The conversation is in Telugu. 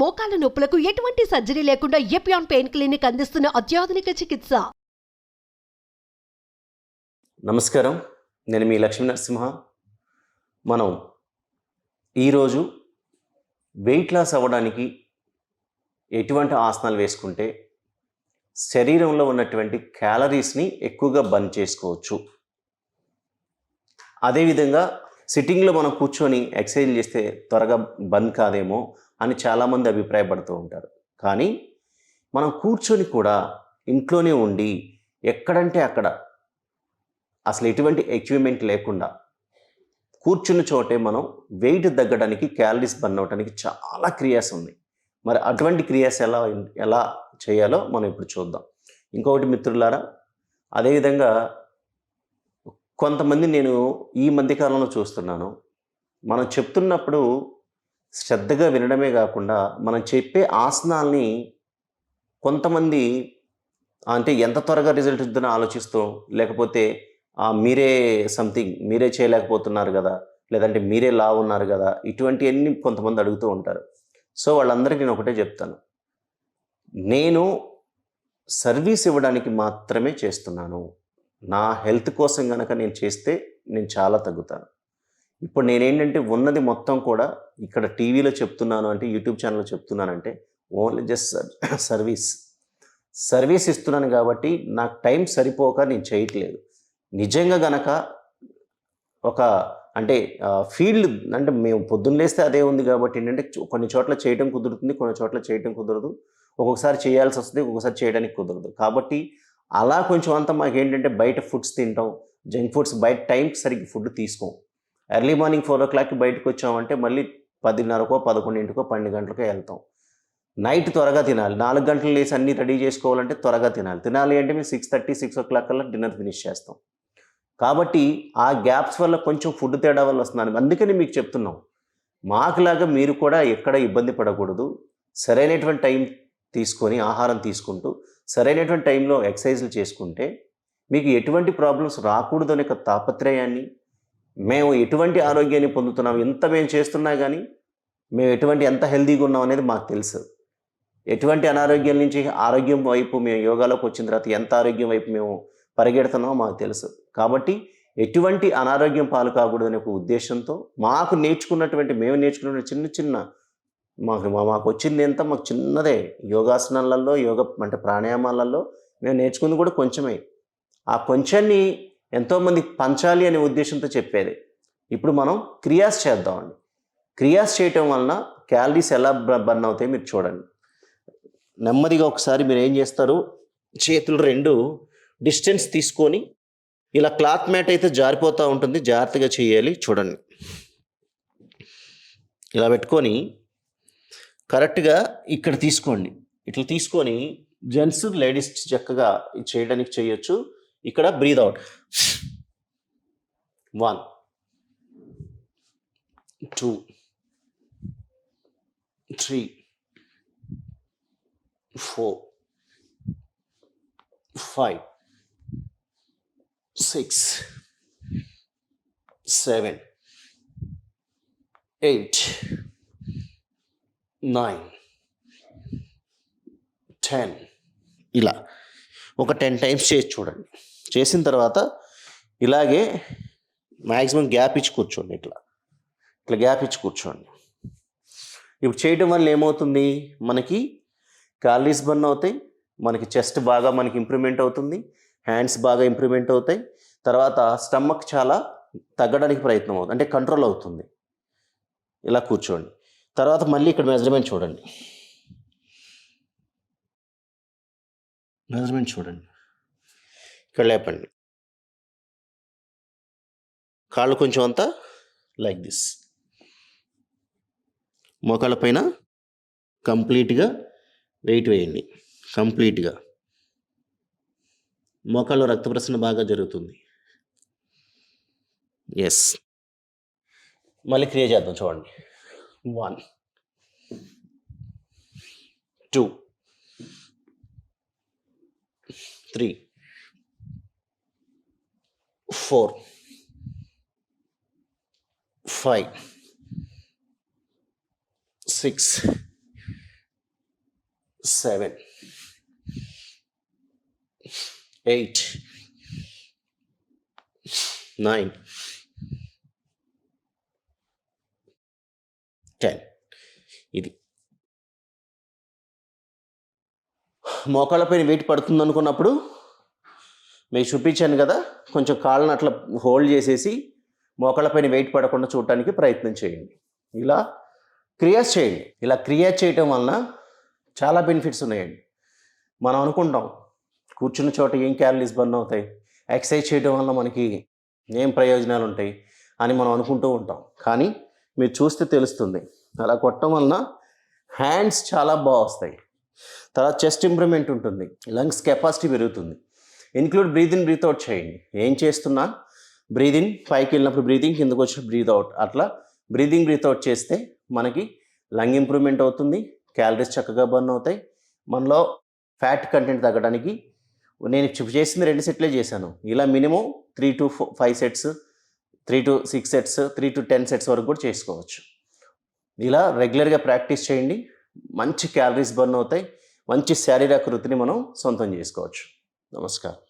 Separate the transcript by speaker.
Speaker 1: మోకాల నొప్పులకు ఎటువంటి సర్జరీ లేకుండా ఎపియాన్ పెయిన్ క్లినిక్ అందిస్తున్న అత్యాధునిక చికిత్స.
Speaker 2: నమస్కారం, నేను మీ లక్ష్మీ నరసింహ. మనం ఈరోజు వెయిట్ లాస్ అవ్వడానికి ఎటువంటి ఆసనాలు వేసుకుంటే శరీరంలో ఉన్నటువంటి క్యాలరీస్ని ఎక్కువగా బర్న్ చేసుకోవచ్చు, అదేవిధంగా సిట్టింగ్లో మనం కూర్చొని ఎక్సర్సైజ్ చేస్తే త్వరగా బర్న్ కాదేమో అని చాలామంది అభిప్రాయపడుతూ ఉంటారు. కానీ మనం కూర్చొని కూడా ఇంట్లోనే ఉండి ఎక్కడంటే అక్కడ అసలు ఎటువంటి ఎక్విప్మెంట్ లేకుండా కూర్చున్న చోటే మనం వెయిట్ తగ్గడానికి, క్యాలరీస్ బర్న్ అవడానికి చాలా క్రియాస్ ఉన్నాయి. మరి అటువంటి క్రియాస్ ఎలా చేయాలో మనం ఇప్పుడు చూద్దాం. ఇంకొకటి మిత్రులారా, అదేవిధంగా కొంతమంది నేను ఈ మధ్యకాలంలో చూస్తున్నాను, మనం చెప్తున్నప్పుడు శ్రద్ధగా వినడమే కాకుండా మనం చెప్పే ఆసనాల్ని కొంతమంది అంటే ఎంత త్వరగా రిజల్ట్ ఇద్దని ఆలోచిస్తూ, లేకపోతే మీరే చేయలేకపోతున్నారు కదా, లేదంటే మీరే లావు ఉన్నారు కదా, ఇటువంటివన్నీ కొంతమంది అడుగుతూ ఉంటారు. సో వాళ్ళందరికీ నేను ఒకటే చెప్తాను, నేను సర్వీస్ ఇవ్వడానికి మాత్రమే చేస్తున్నాను. నా హెల్త్ కోసం కనుక నేను చేస్తే నేను చాలా తగ్గుతాను. ఇప్పుడు నేనేంటంటే ఉన్నది మొత్తం కూడా ఇక్కడ టీవీలో చెప్తున్నాను అంటే, యూట్యూబ్ ఛానల్లో చెప్తున్నానంటే ఓన్లీ జస్ట్ సర్వీస్ ఇస్తున్నాను. కాబట్టి నాకు టైం సరిపోక నేను చేయట్లేదు. నిజంగా గనక ఒక అంటే ఫీల్డ్ అంటే మేము పొద్దున్న లేస్తే అదే ఉంది కాబట్టి ఏంటంటే కొన్ని చోట్ల చేయడం కుదురుతుంది, కొన్ని చోట్ల చేయడం కుదరదు. ఒక్కొక్కసారి చేయాల్సి వస్తుంది, ఒక్కొక్కసారి చేయడానికి కుదరదు. కాబట్టి అలా కొంచెం అంతా మాకేంటంటే బయట ఫుడ్స్ తింటాం, జంక్ ఫుడ్స్, బయట టైంకి సరిగ్గా ఫుడ్ తీసుకోం. ఎర్లీ మార్నింగ్ 4 o'clockకి బయటకు వచ్చామంటే మళ్ళీ 10:30కో 11కో 12 గంటలకో వెళ్తాం. నైట్ త్వరగా తినాలి, 4 గంటలు లేసి అన్నీ రెడీ చేసుకోవాలంటే త్వరగా తినాలి అంటే మేము 6:30, 6 o'clock కల్లా డిన్నర్ ఫినిష్ చేస్తాం. కాబట్టి ఆ గ్యాప్స్ వల్ల కొంచెం ఫుడ్ తేడా వల్ల వస్తున్నాను. అందుకని మీకు చెప్తున్నాం, మాకులాగా మీరు కూడా ఎక్కడ ఇబ్బంది పడకూడదు. సరైనటువంటి టైం తీసుకొని ఆహారం తీసుకుంటూ సరైనటువంటి టైంలో ఎక్సర్సైజ్లు చేసుకుంటే మీకు ఎటువంటి ప్రాబ్లమ్స్ రాకూడదు అనే ఒక తాపత్రయాన్ని, మేము ఎటువంటి ఆరోగ్యాన్ని పొందుతున్నాం, ఎంత మేము చేస్తున్నా కానీ మేము ఎంత హెల్తీగా ఉన్నాం అనేది మాకు తెలుసు. ఎటువంటి అనారోగ్యం నుంచి ఆరోగ్యం వైపు మేము యోగాలోకి వచ్చిన తర్వాత ఎంత ఆరోగ్యం వైపు మేము పరిగెడుతున్నామో మాకు తెలుసు. కాబట్టి ఎటువంటి అనారోగ్యం పాలు కాకూడదు అనే ఒక ఉద్దేశంతో మేము నేర్చుకున్నటువంటి చిన్న మాకు వచ్చింది ఎంత, మాకు చిన్నదే. యోగాసనాలలో, అంటే ప్రాణాయామాలలో మేము నేర్చుకుంది కూడా కొంచెమే. ఆ కొంచెన్ని ఎంతోమంది పంచాలి అనే ఉద్దేశంతో చెప్పేది. ఇప్పుడు మనం క్రియాస్ చేద్దామండి. క్రియాస్ చేయటం వలన క్యాలరీస్ ఎలా బర్న్ అవుతాయి మీరు చూడండి. నెమ్మదిగా ఒకసారి మీరు ఏం చేస్తారు, చేతులు 2 డిస్టెన్స్ తీసుకొని, ఇలా క్లాత్ మ్యాట్ అయితే జారిపోతూ ఉంటుంది, జాగ్రత్తగా చేయాలి. చూడండి, ఇలా పెట్టుకొని కరెక్ట్గా ఇక్కడ తీసుకోండి. ఇట్లా తీసుకొని జెంట్స్, లేడీస్ చక్కగా చేయడానికి చేయొచ్చు. ఇక్కడ బ్రీద్ అవుట్ 1 2 3 4 5 6 7 8 9 10 ఇలా ఒక 10 టైమ్స్ చేసి చూడండి. చేసిన తర్వాత ఇలాగే మ్యాక్సిమం గ్యాప్ ఇచ్చి కూర్చోండి. ఇట్లా గ్యాప్ ఇచ్చి కూర్చోండి. ఇప్పుడు చేయడం వల్ల ఏమవుతుంది, మనకి క్యాలరీస్ బర్న్ అవుతాయి, మనకి చెస్ట్ బాగా మనకి ఇంప్రూవ్మెంట్ అవుతుంది, హ్యాండ్స్ బాగా ఇంప్రూవ్మెంట్ అవుతాయి. తర్వాత స్టమక్ చాలా తగ్గడానికి ప్రయత్నం అవుతుంది, అంటే కంట్రోల్ అవుతుంది. ఇలా కూర్చోండి. తర్వాత మళ్ళీ ఇక్కడ మెజర్మెంట్ చూడండి. ఇక్కడ లేపండి. కాళ్ళు కొంచెం అంతా లైక్ దిస్, మోకాళ్ళ పైన కంప్లీట్గా వెయిట్ వేయండి. కంప్లీట్గా మోకాళ్ళలో రక్త ప్రసరణ బాగా జరుగుతుంది. ఎస్, మళ్ళీ క్రియ చేద్దాం. చూడండి, 1 2 3 4 5 6 7, 8, 9, 10. ఇది మోకాళ్ళపైన వెయిట్ పడుతుంది అనుకున్నప్పుడు మీకు చూపించాను కదా, కొంచెం కాళ్ళని అట్లా హోల్డ్ చేసేసి మోకాళ్ళపైన వెయిట్ పడకుండా చూడటానికి ప్రయత్నం చేయండి. ఇలా క్రియాస్ చేయండి. ఇలా క్రియాస్ చేయటం వలన చాలా బెనిఫిట్స్ ఉన్నాయండి. మనం అనుకుంటాం కూర్చున్న చోట ఏం క్యాలరీస్ బర్న్ అవుతాయి, ఎక్సర్సైజ్ చేయడం వల్ల మనకి ఏం ప్రయోజనాలు ఉంటాయి అని మనం అనుకుంటూ ఉంటాం. కానీ మీరు చూస్తే తెలుస్తుంది, అలా కొట్టడం వలన హ్యాండ్స్ చాలా బాగా వస్తాయి. తర్వాత చెస్ట్ ఇంప్రూవ్మెంట్ ఉంటుంది, లంగ్స్ కెపాసిటీ పెరుగుతుంది. Include breath in breath out చేయండి. ఏం చేస్తున్నా బ్రీత్ ఇన్, పైకి వెళ్ళినప్పుడు బ్రీతింగ్, కిందకు వచ్చినప్పుడు బ్రీత్ అవుట్, అట్లా బ్రీతింగ్ బ్రీత్ అవుట్ చేస్తే మనకి లంగ్ ఇంప్రూవ్మెంట్ అవుతుంది, క్యాలరీస్ చక్కగా బర్న్ అవుతాయి. మనలో ఫ్యాట్ కంటెంట్ తగ్గడానికి నేను చేసింది 2 సెట్లే చేశాను. ఇలా minimum 3 to 5 sets, 3 to 6 sets, 3 to 10 sets వరకు కూడా చేసుకోవచ్చు. ఇలా రెగ్యులర్గా ప్రాక్టీస్ చేయండి. మంచి క్యాలరీస్ బర్న్ అవుతాయి, మంచి శారీరక వృత్తిని మనం సొంతం చేసుకోవచ్చు. నమస్కారం.